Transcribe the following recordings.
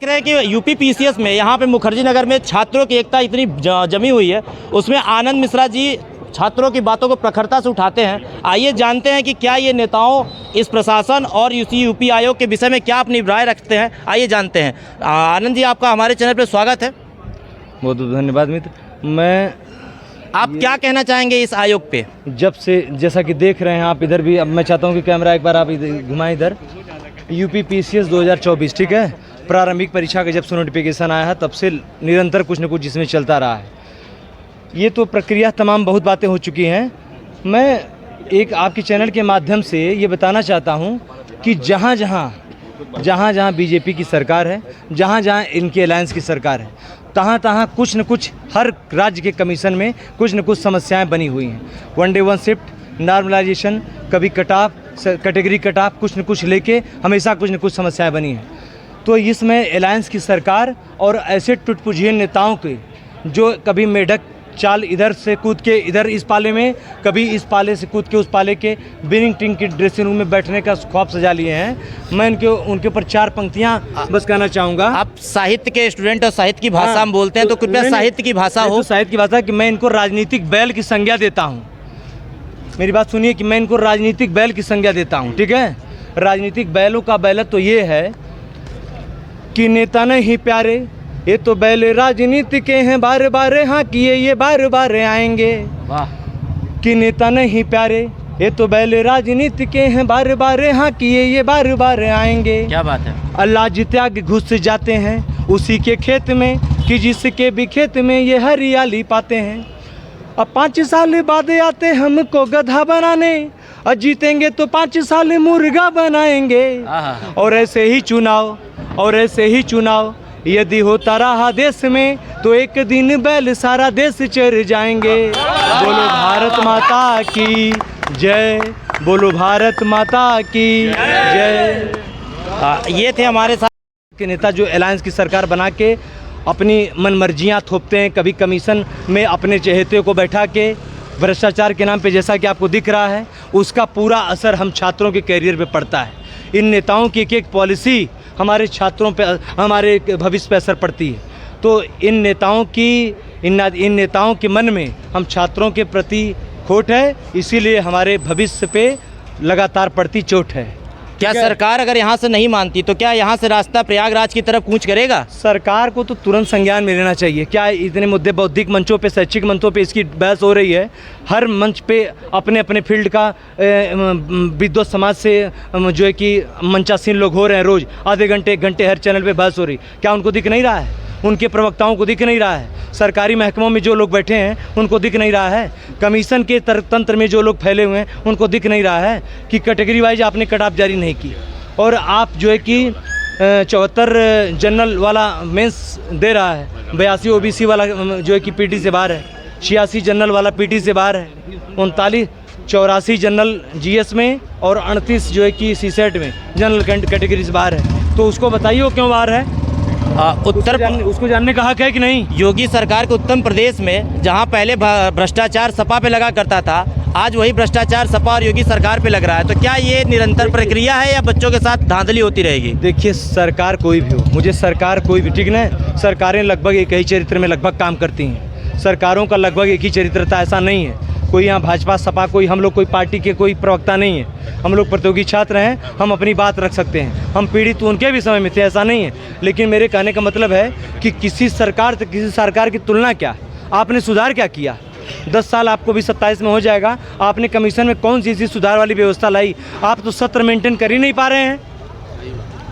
देख रहे हैं कि यूपी पीसीएस में यहाँ पे मुखर्जी नगर में छात्रों की एकता इतनी जमी हुई है, उसमें आनंद मिश्रा जी छात्रों की बातों को प्रखरता से उठाते हैं। आइए जानते हैं कि क्या ये नेताओं, इस प्रशासन और यूपी आयोग के विषय में क्या अपनी राय रखते हैं। आइए जानते हैं। आनंद जी, आपका हमारे चैनल पर स्वागत है। बहुत बहुत धन्यवाद मित्र। आप क्या कहना चाहेंगे इस आयोग पे? जब से जैसा कि देख रहे हैं आप इधर भी, अब मैं चाहता हूं कि कैमरा एक बार आप घुमाएं इधर। यूपी पीसीएस 2024, ठीक है, प्रारंभिक परीक्षा का जब से नोटिफिकेशन आया है तब से निरंतर कुछ न कुछ जिसमें चलता रहा है। ये तो प्रक्रिया तमाम बहुत बातें हो चुकी हैं। मैं एक आपके चैनल के माध्यम से ये बताना चाहता हूँ कि जहाँ जहाँ बीजेपी की सरकार है, जहाँ जहाँ इनकी अलायंस की सरकार है, तहाँ तहाँ कुछ न कुछ हर राज्य के कमीशन में कुछ न कुछ समस्याएं बनी हुई हैं। One day one shift, normalization, कभी cut off, category cut off, कुछ न कुछ लेके हमेशा कुछ न कुछ समस्याएं बनी हैं। तो इसमें अलायंस की सरकार और ऐसे टुटपुझिए नेताओं के जो कभी मेढक चाल इधर से कूद के इधर इस पाले में, कभी इस पाले से कूद के उस पाले के, विनिंग टीम की ड्रेसिंग रूम में बैठने का ख्वाब सजा लिए हैं। मैं उनके ऊपर 4 पंक्तियां बस कहना चाहूँगा। आप साहित्य के स्टूडेंट और साहित्य की भाषा में बोलते हैं, तो कृपया साहित्य की भाषा हो। साहित्य की भाषा कि मैं इनको राजनीतिक बैल की संज्ञा देता हूँ। मेरी बात सुनिए कि मैं इनको राजनीतिक बैल की संज्ञा देता हूँ, ठीक है। राजनीतिक बैलों का बैल तो ये है कि नेता नहीं प्यारे, ये तो बैल राजनीति के हैं, बार बार हाँ किए ये बार बार आएंगे। वाह। कि नेता नहीं प्यारे, ये तो बैल राजनीति के हैं, बार बार हाँ किए ये बार बार आएंगे। क्या बात है। अल्लाह जी त्याग घुस जाते हैं उसी के खेत में, कि जिसके भी खेत में ये हरियाली पाते हैं। अब 5 साल बाद आते हमको गधा बनाने, और जीतेंगे तो 5 साल मुर्गा बनाएंगे। और ऐसे ही चुनाव यदि होता रहा देश में, तो एक दिन बैल सारा देश चर जाएंगे। बोलो भारत माता की जय, बोलो भारत माता की जय। ये थे हमारे साथ के नेता जो अलायंस की सरकार बना के अपनी मनमर्जियाँ थोपते हैं, कभी कमीशन में अपने चहेते को बैठा के भ्रष्टाचार के नाम पे, जैसा कि आपको दिख रहा है, उसका पूरा असर हम छात्रों के कैरियर पे पड़ता है। इन नेताओं की एक पॉलिसी हमारे छात्रों पे, हमारे भविष्य पे असर पड़ती है। तो इन नेताओं के मन में हम छात्रों के प्रति खोट है, इसीलिए हमारे भविष्य पे लगातार पड़ती चोट है। क्या सरकार अगर यहाँ से नहीं मानती तो क्या यहाँ से रास्ता प्रयागराज की तरफ कूच करेगा? सरकार को तो तुरंत संज्ञान में लेना चाहिए। क्या इतने मुद्दे बौद्धिक मंचों पे, शैक्षिक मंचों पे इसकी बहस हो रही है? हर मंच पे अपने अपने फील्ड का विद्वत समाज से जो है कि मंचासीन लोग हो रहे हैं, रोज़ आधे घंटे 1 घंटे हर चैनल पे बहस हो रही। क्या उनको दिख नहीं रहा है? उनके प्रवक्ताओं को दिख नहीं रहा है? सरकारी महकमों में जो लोग बैठे हैं उनको दिख नहीं रहा है? कमीशन के तंत्र में जो लोग फैले हुए हैं उनको दिख नहीं रहा है कि कैटेगरी वाइज आपने कट ऑफ जारी नहीं की, और आप जो है कि 74 जनरल वाला मेंस दे रहा है, 82 ओबीसी वाला जो है कि पीटी से बाहर है, 86 जनरल वाला पीटी से बाहर है, 84 जनरल जीएस में, और 38 जो है कि सीसेट में जनरल कैटेगरी से बाहर है। तो उसको बताइए वो क्यों बाहर है? उसको जानने का हक है कि नहीं? योगी सरकार के उत्तर प्रदेश में जहां पहले भ्रष्टाचार सपा पे लगा करता था, आज वही भ्रष्टाचार सपा और योगी सरकार पे लग रहा है। तो क्या ये निरंतर प्रक्रिया है या बच्चों के साथ धांधली होती रहेगी? देखिए, सरकार कोई भी हो, मुझे सरकार कोई भी, ठीक ना, सरकारें लगभग एक ही चरित्र में लगभग काम करती हैं। सरकारों का लगभग एक ही चरित्रता, ऐसा नहीं है कोई यहाँ भाजपा सपा कोई, हम लोग कोई पार्टी के कोई प्रवक्ता नहीं है। हम लोग प्रतियोगी छात्र हैं, हम अपनी बात रख सकते हैं। हम पीड़ित तो उनके भी समय में थे, ऐसा नहीं है। लेकिन मेरे कहने का मतलब है कि किसी सरकार की तुलना क्या, आपने सुधार क्या किया? 10 साल आपको भी 27 में हो जाएगा, आपने कमीशन में कौन सी ऐसी सुधार वाली व्यवस्था लाई? आप तो सत्र मेंटेन कर ही नहीं पा रहे हैं।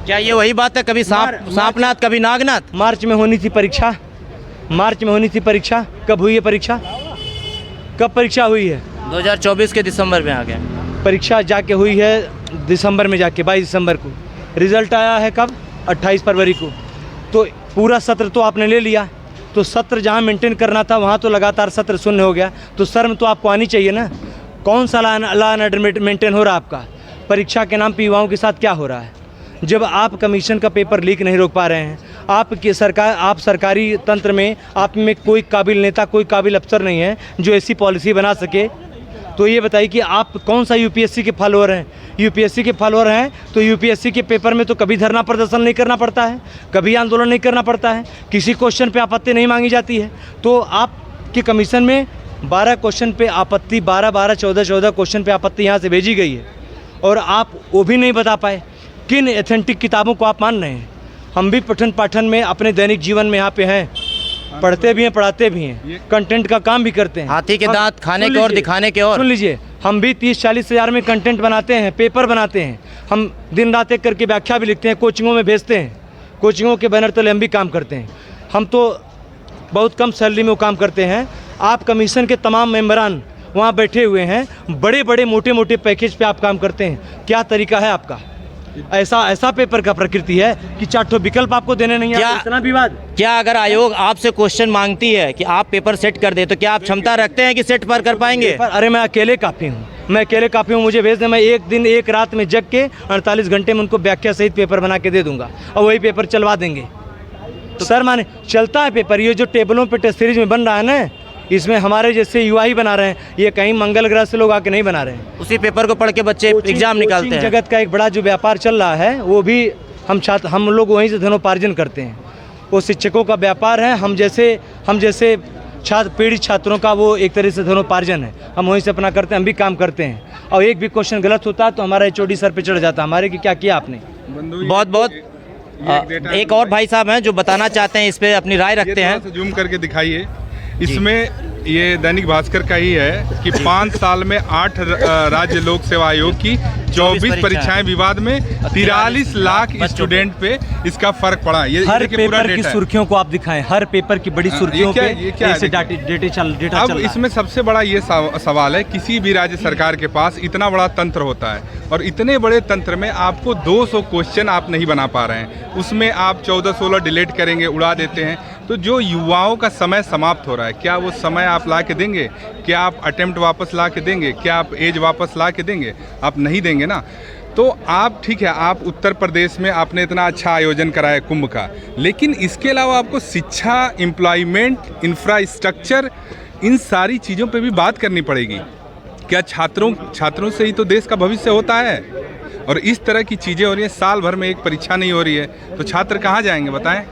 क्या ये वही बात है, कभी सांपनाथ कभी नागनाथ? मार्च में होनी थी परीक्षा, कब हुई है परीक्षा? कब परीक्षा हुई है? 2024 के दिसंबर में आ गया। परीक्षा जाके हुई है दिसंबर में, जाके 22 दिसंबर को। रिजल्ट आया है कब? 28 फरवरी को। तो पूरा सत्र तो आपने ले लिया, तो सत्र जहां मेंटेन करना था वहां तो लगातार सत्र शून्य हो गया। तो शर्म तो आपको आनी चाहिए ना। कौन सा लॉ एंड ऑर्डर मेंटेन हो रहा है आपका? परीक्षा के नाम पे युवाओं के साथ क्या हो रहा है? जब आप कमीशन का पेपर लीक नहीं रोक पा रहे हैं, आप सरकारी तंत्र में आप में कोई काबिल नेता, कोई काबिल अफसर नहीं है जो ऐसी पॉलिसी बना सके, तो ये बताइए कि आप कौन सा यूपीएससी के फॉलोअर हैं। यूपीएससी के फॉलोअर हैं तो यूपीएससी के पेपर में तो कभी धरना प्रदर्शन नहीं करना पड़ता है, कभी आंदोलन नहीं करना पड़ता है, किसी क्वेश्चन पे आपत्ति नहीं मांगी जाती है। तो आपके कमीशन में 12 क्वेश्चन पे आपत्ति, 12 14 क्वेश्चन पे आपत्ति यहाँ से भेजी गई है और आप वो भी नहीं बता पाए। किन एथेंटिक किताबों को आप मान रहे हैं? हम भी पठन पाठन में अपने दैनिक जीवन में यहाँ पे हैं, पढ़ते भी हैं, पढ़ाते भी हैं, कंटेंट का काम भी करते हैं। हाथी के दांत खाने के और दिखाने के और। सुन लीजिए, हम भी 30-40 हज़ार में कंटेंट बनाते हैं, पेपर बनाते हैं, हम दिन रात एक करके व्याख्या भी लिखते हैं, कोचिंगों में भेजते हैं, कोचिंगों के बैनर तले हम भी काम करते हैं। हम तो बहुत कम सैलरी में वो काम करते हैं। आप कमीशन के तमाम मेंबरान वहाँ बैठे हुए हैं, बड़े बड़े मोटे मोटे पैकेज पे आप काम करते हैं। क्या तरीका है आपका? ऐसा पेपर का प्रकृति है कि 4 विकल्प आपको देने नहीं है। इतना विवाद क्या अगर आयोग आपसे क्वेश्चन मांगती है कि आप पेपर सेट कर दे तो क्या आप क्षमता रखते हैं कि सेट पर कर पाएंगे? अरे मैं अकेले काफ़ी हूँ, मुझे भेज दें, मैं एक दिन एक रात में जग के 48 घंटे में उनको व्याख्या सहित पेपर बना के दे दूंगा और वही पेपर चलवा देंगे। तो सर माने चलता है पेपर। ये जो टेबलों पे टेस्ट सीरीज में बन रहा है ना, इसमें हमारे जैसे युवा ही बना रहे हैं, ये कहीं मंगल ग्रह से लोग आके नहीं बना रहे हैं। उसी पेपर को पढ़ के बच्चे एग्जाम निकालते हैं। जगत का एक बड़ा जो व्यापार चल रहा है वो भी हम लोग वहीं से धनोपार्जन करते हैं। वो शिक्षकों का व्यापार है, हम जैसे पीड़ित छात्रों का वो एक तरह से धनोपार्जन है। हम वहीं से अपना करते हैं, हम भी काम करते हैं। और एक भी क्वेश्चन गलत होता है तो हमारा HOD सर पे चढ़ जाता है हमारे कि क्या किया आपने। बहुत एक और भाई साहब हैं जो बताना चाहते हैं, इस पे अपनी राय रखते हैं। जूम करके दिखाइए। इसमें ये दैनिक भास्कर का ही है कि 5 साल में 8 राज्य लोक सेवा आयोग की 24 परीक्षाएं विवाद में 43 लाख स्टूडेंट पे इसका फर्क पड़ा। ये हर पेपर की सुर्खियों को आप दिखाएं, हर पेपर की बड़ी सुर्खियों पे ऐसे डेटा अब इसमें सबसे बड़ा ये सवाल है, किसी भी राज्य सरकार के पास इतना बड़ा तंत्र होता है और इतने बड़े तंत्र में आपको 200 क्वेश्चन आप नहीं बना पा रहे हैं, उसमें आप 14-16 डिलीट करेंगे, उड़ा देते हैं। तो जो युवाओं का समय समाप्त हो रहा है, क्या वो समय आप ला के देंगे? क्या आप अटेम्प्ट वापस ला के देंगे? क्या आप एज वापस ला के देंगे? आप नहीं देंगे ना। तो आप ठीक है, आप उत्तर प्रदेश में आपने इतना अच्छा आयोजन कराया कुंभ का, लेकिन इसके अलावा आपको शिक्षा, एम्प्लॉयमेंट, इंफ्रास्ट्रक्चर, इन सारी चीज़ों पे भी बात करनी पड़ेगी। क्या छात्रों से ही तो देश का भविष्य होता है? और इस तरह की चीज़ें हो रही है, साल भर में एक परीक्षा नहीं हो रही है, तो छात्र कहाँ जाएंगे बताएं?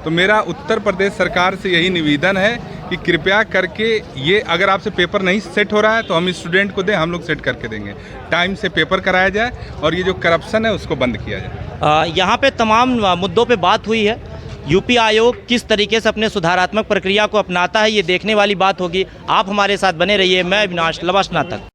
तो मेरा उत्तर प्रदेश सरकार से यही निवेदन है कि कृपया करके ये, अगर आपसे पेपर नहीं सेट हो रहा है तो हम स्टूडेंट को दें, हम लोग सेट करके देंगे। टाइम से पेपर कराया जाए और ये जो करप्शन है उसको बंद किया जाए। यहाँ पे तमाम मुद्दों पे बात हुई है। यूपी आयोग किस तरीके से अपने सुधारात्मक प्रक्रिया को अपनाता है, ये देखने वाली बात होगी। आप हमारे साथ बने रहिए। मैं अविनाश, लवाश स्नातक।